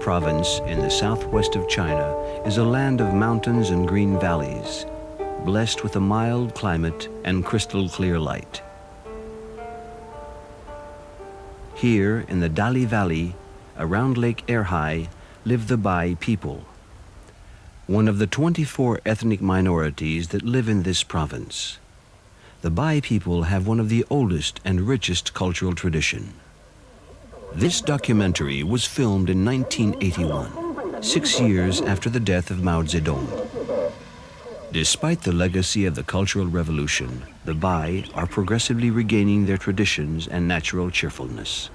province in the southwest of China is a land of mountains and green valleys, blessed with a mild climate and crystal clear light. Here in the Dali Valley, around Lake Erhai, live the Bai people, one of the 24 ethnic minorities that live in this province. The Bai people have one of the oldest and richest cultural tradition. This documentary was filmed in 1981, 6 years after the death of Mao Zedong. Despite the legacy of the Cultural Revolution, the Bai are progressively regaining their traditions and natural cheerfulness.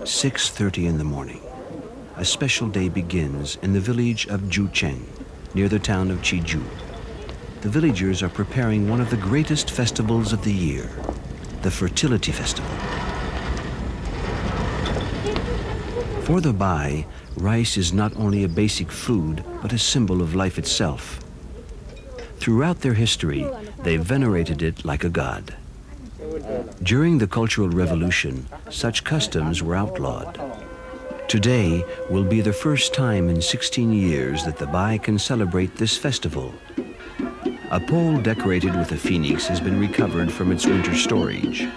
At 6:30 in the morning, a special day begins in the village of Jucheng, near the town of Chiju. The villagers are preparing one of the greatest festivals of the year, the Fertility Festival. For the Bai, rice is not only a basic food, but a symbol of life itself. Throughout their history, they venerated it like a god. During the Cultural Revolution, such customs were outlawed. Today will be the first time in 16 years that the Bai can celebrate this festival. A pole decorated with a phoenix has been recovered from its winter storage.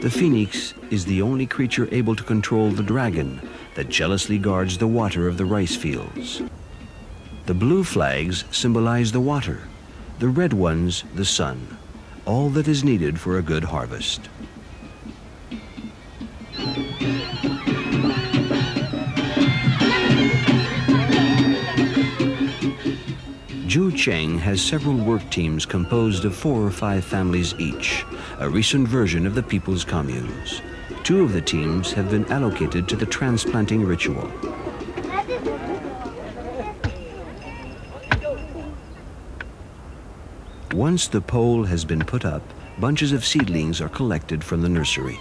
The phoenix is the only creature able to control the dragon that jealously guards the water of the rice fields. The blue flags symbolize the water, the red ones the sun, all that is needed for a good harvest. Jucheng has several work teams composed of 4 or 5 families each, a recent version of the people's communes. 2 of the teams have been allocated to the transplanting ritual. Once the pole has been put up, bunches of seedlings are collected from the nursery.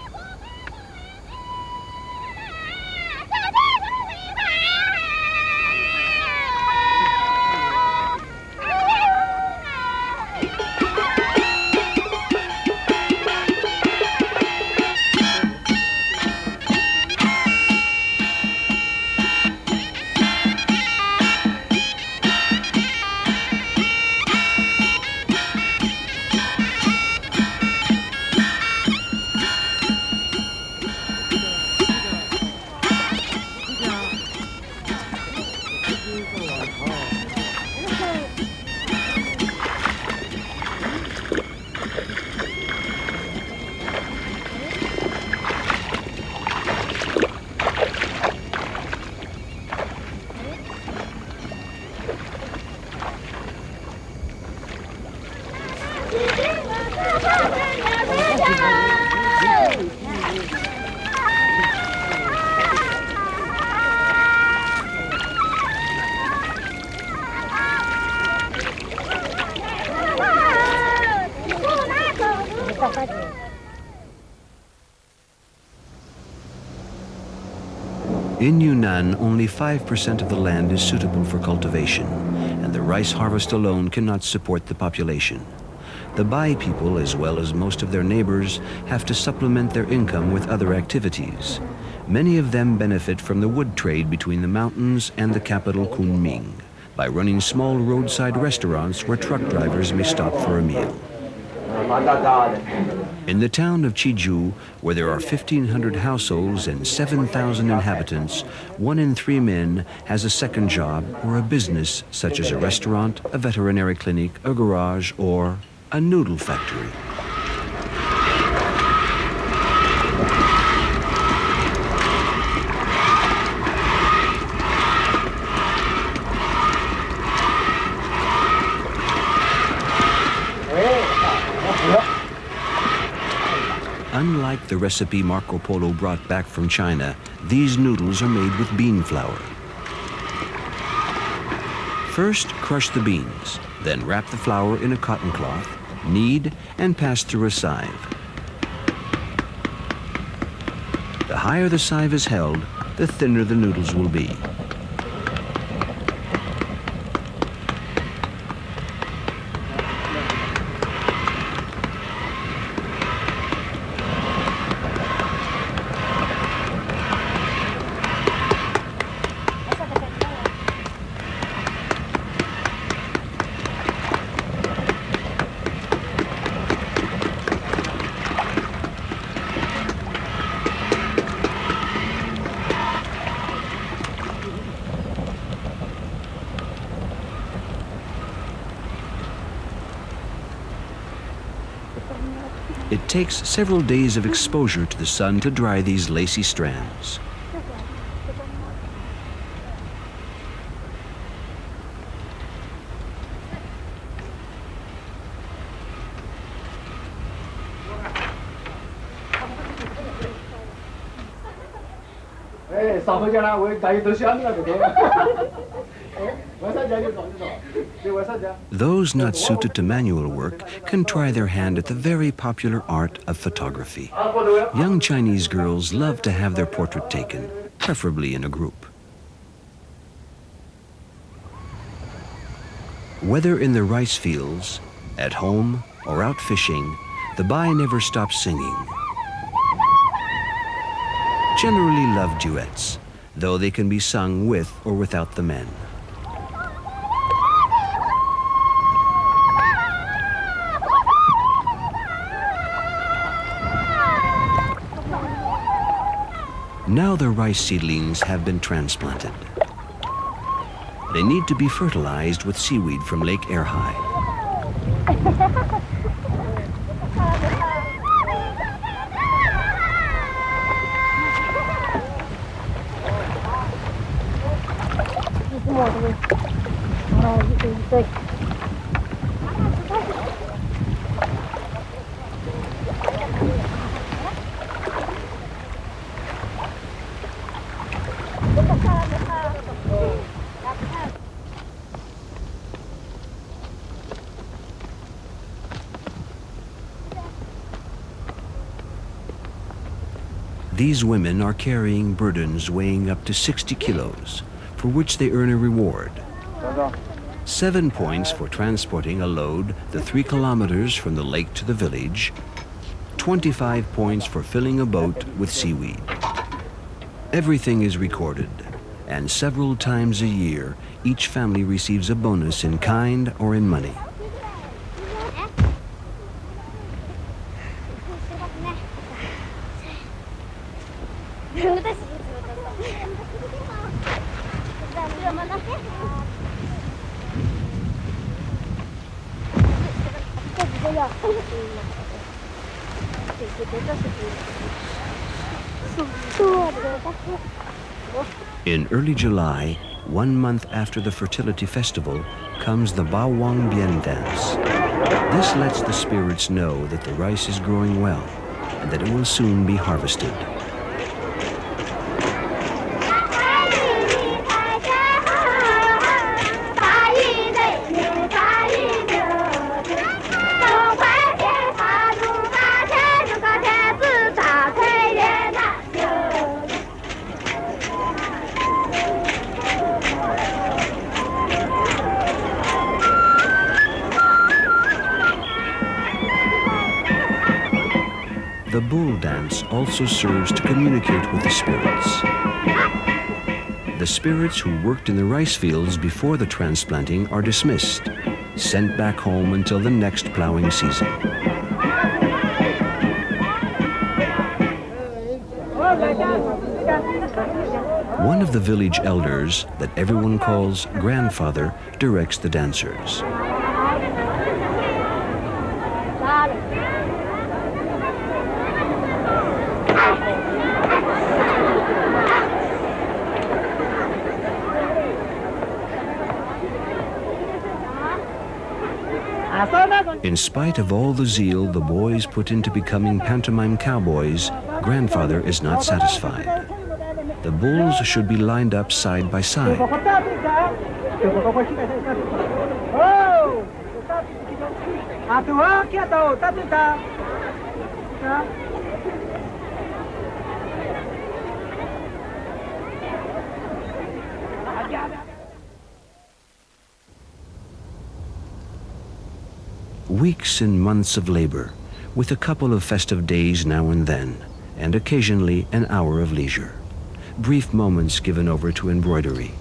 In Yunnan, only 5% of the land is suitable for cultivation, and the rice harvest alone cannot support the population. The Bai people, as well as most of their neighbors, have to supplement their income with other activities. Many of them benefit from the wood trade between the mountains and the capital Kunming by running small roadside restaurants where truck drivers may stop for a meal. In the town of Chiju, where there are 1,500 households and 7,000 inhabitants, 1 in 3 men has a second job or a business such as a restaurant, a veterinary clinic, a garage, or a noodle factory. Unlike the recipe Marco Polo brought back from China, these noodles are made with bean flour. First, crush the beans, then wrap the flour in a cotton cloth, knead, and pass through a sieve. The higher the sieve is held, the thinner the noodles will be. It takes several days of exposure to the sun to dry these lacy strands. Those not suited to manual work can try their hand at the very popular art of photography. Young Chinese girls love to have their portrait taken, preferably in a group. Whether in the rice fields, at home, or out fishing, the Bai never stops singing. Generally love duets, though they can be sung with or without the men. Now the rice seedlings have been transplanted. They need to be fertilized with seaweed from Lake Erhai. These women are carrying burdens weighing up to 60 kilos, for which they earn a reward. 7 points for transporting a load the 3 kilometers from the lake to the village, 25 points for filling a boat with seaweed. Everything is recorded, and several times a year, each family receives a bonus in kind or in money. In early July, 1 month after the fertility festival, comes the Bawang Bien dance. This lets the spirits know that the rice is growing well and that it will soon be harvested. The bull dance also serves to communicate with the spirits. The spirits who worked in the rice fields before the transplanting are dismissed, sent back home until the next plowing season. One of the village elders, that everyone calls grandfather, directs the dancers. In spite of all the zeal the boys put into becoming pantomime cowboys, grandfather is not satisfied. The bulls should be lined up side by side. Weeks and months of labor, with a couple of festive days now and then, and occasionally an hour of leisure. Brief moments given over to embroidery.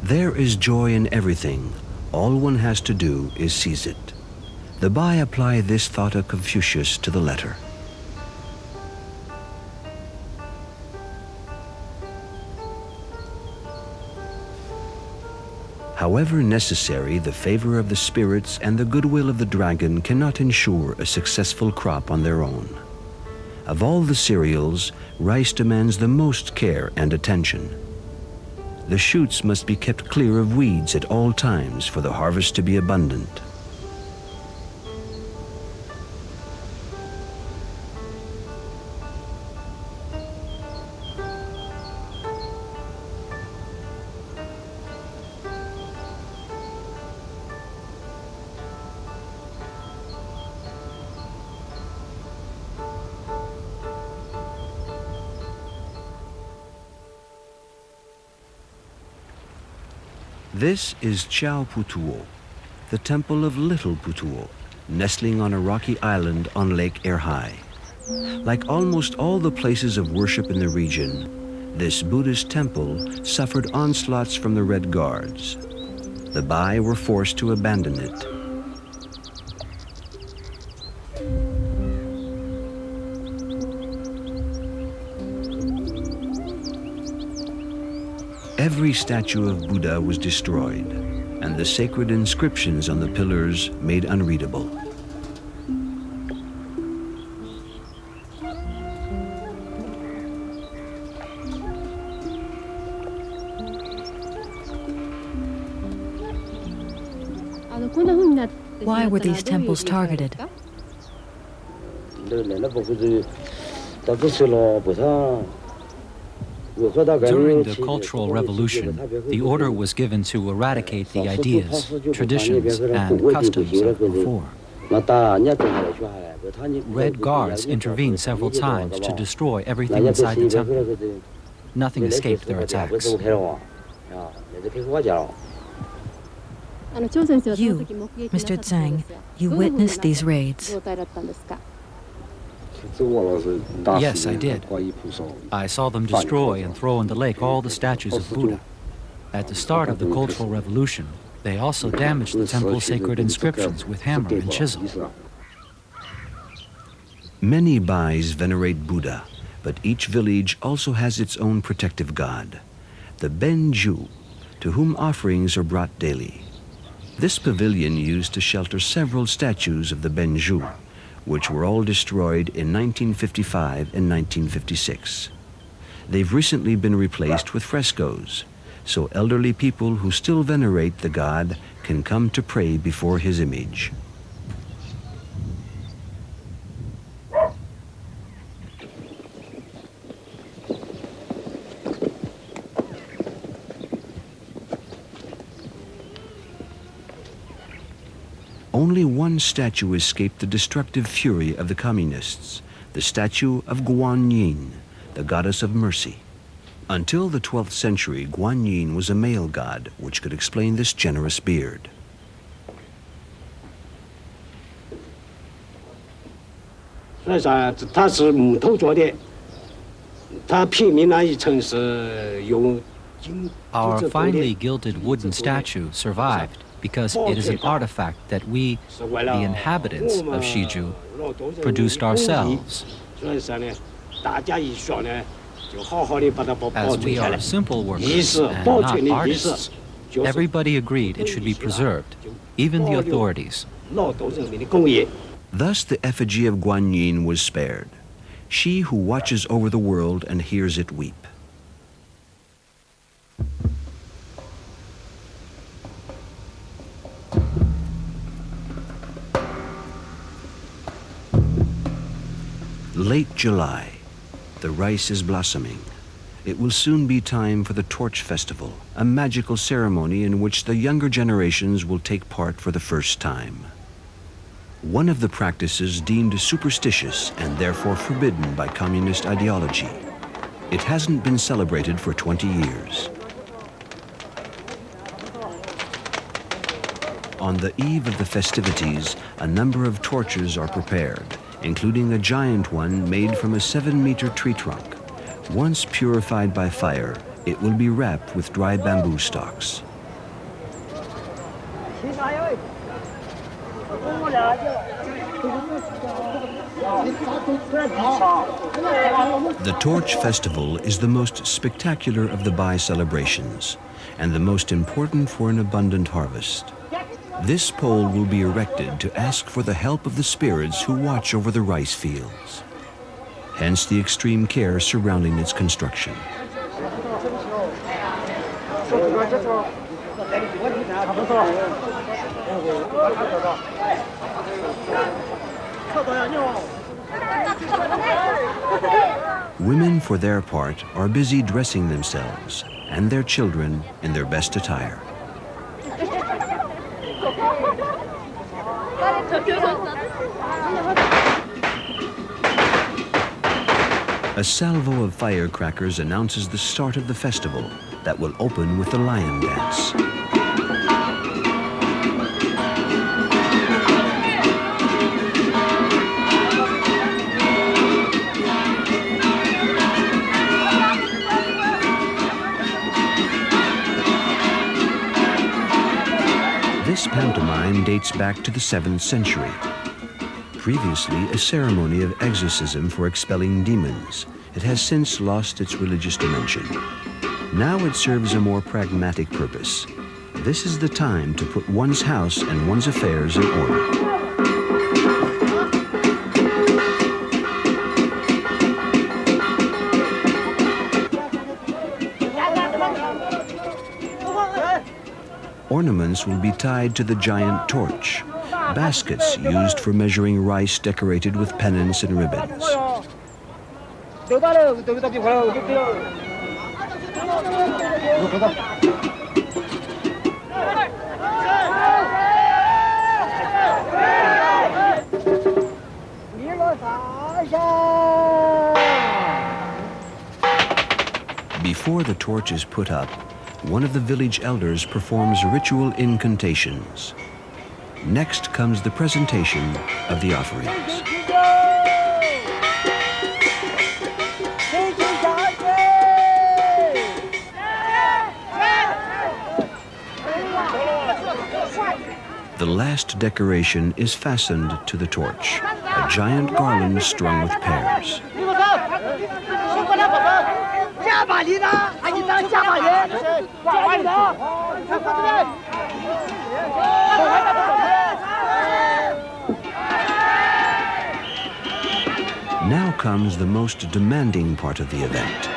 There is joy in everything. All one has to do is seize it. The Bai apply this thought of Confucius to the letter. However necessary, the favor of the spirits and the goodwill of the dragon cannot ensure a successful crop on their own. Of all the cereals, rice demands the most care and attention. The shoots must be kept clear of weeds at all times for the harvest to be abundant. This is Chao Putuo, the temple of Little Putuo, nestling on a rocky island on Lake Erhai. Like almost all the places of worship in the region, this Buddhist temple suffered onslaughts from the Red Guards. The Bai were forced to abandon it. Every statue of Buddha was destroyed, and the sacred inscriptions on the pillars made unreadable. Why were these temples targeted? During the Cultural Revolution, the order was given to eradicate the ideas, traditions, and customs of before. Red Guards intervened several times to destroy everything inside the temple. Nothing escaped their attacks. You, Mr. Zhang, you witnessed these raids. Yes, I did. I saw them destroy and throw in the lake all the statues of Buddha. At the start of the Cultural Revolution, they also damaged the temple's sacred inscriptions with hammer and chisel. Many Bais venerate Buddha, but each village also has its own protective god, the Benju, to whom offerings are brought daily. This pavilion used to shelter several statues of the Benju, which were all destroyed in 1955 and 1956. They've recently been replaced with frescoes, so elderly people who still venerate the god can come to pray before his image. Only one statue escaped the destructive fury of the communists, the statue of Guanyin, the goddess of mercy. Until the 12th century, Guanyin was a male god, which could explain this generous beard. Our finely gilded wooden statue survived because it is an artifact that we, the inhabitants of Shiju, produced ourselves. As we are simple workers and not artists, everybody agreed it should be preserved, even the authorities. Thus the effigy of Guan Yin was spared, she who watches over the world and hears it weep. Late July. The rice is blossoming. It will soon be time for the Torch Festival, a magical ceremony in which the younger generations will take part for the first time. One of the practices deemed superstitious and therefore forbidden by communist ideology. It hasn't been celebrated for 20 years. On the eve of the festivities, a number of torches are prepared, including a giant one made from a 7-meter tree trunk. Once purified by fire, it will be wrapped with dry bamboo stalks. The Torch Festival is the most spectacular of the Bai celebrations and the most important for an abundant harvest. This pole will be erected to ask for the help of the spirits who watch over the rice fields. Hence the extreme care surrounding its construction. Women, for their part, are busy dressing themselves and their children in their best attire. A salvo of firecrackers announces the start of the festival that will open with the lion dance. This pantomime dates back to the 7th century. Previously a ceremony of exorcism for expelling demons, it has since lost its religious dimension. Now it serves a more pragmatic purpose. This is the time to put one's house and one's affairs in order. Ornaments will be tied to the giant torch. Baskets used for measuring rice decorated with pennants and ribbons. Before the torch is put up, one of the village elders performs ritual incantations. Next comes the presentation of the offerings. The last decoration is fastened to the torch, a giant garland strung with pears. Now comes the most demanding part of the event.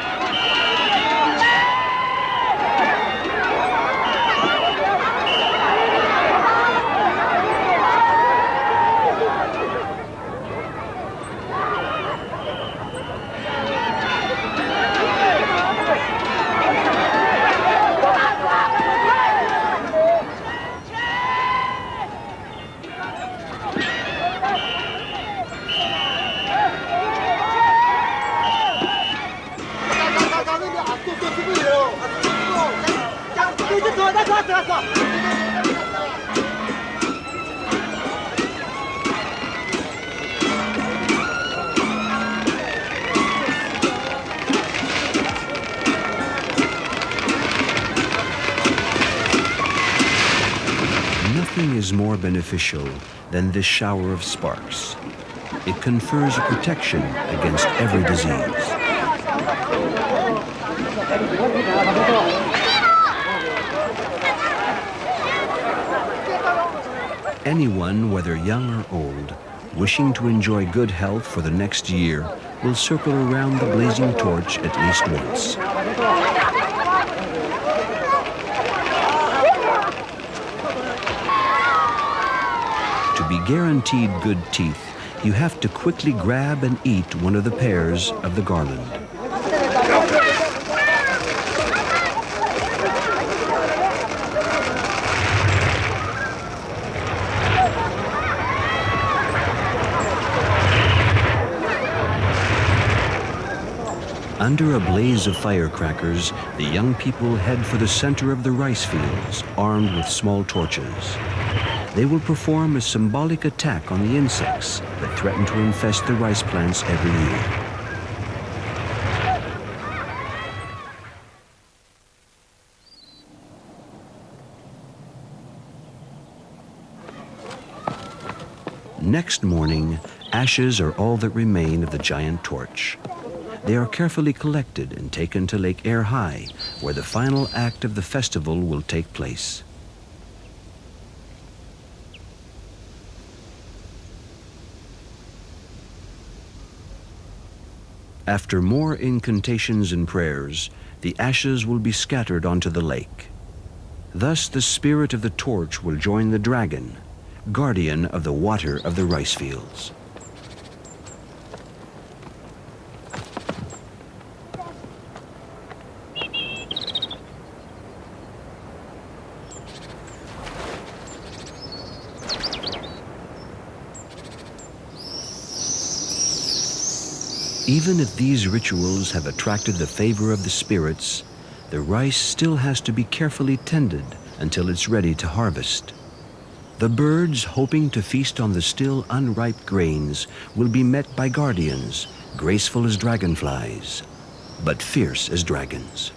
Nothing is more beneficial than this shower of sparks. it confers a protection against every disease. Anyone, whether young or old, wishing to enjoy good health for the next year will circle around the blazing torch at least once. To be guaranteed good teeth, you have to quickly grab and eat one of the pears of the garland. Under a blaze of firecrackers, the young people head for the center of the rice fields, armed with small torches. They will perform a symbolic attack on the insects that threaten to infest the rice plants every year. Next morning, ashes are all that remain of the giant torch. They are carefully collected and taken to Lake Air High, where the final act of the festival will take place. After more incantations and prayers, the ashes will be scattered onto the lake. Thus the spirit of the torch will join the dragon, guardian of the water of the rice fields. Even if these rituals have attracted the favor of the spirits, the rice still has to be carefully tended until it's ready to harvest. The birds, hoping to feast on the still unripe grains, will be met by guardians, graceful as dragonflies, but fierce as dragons.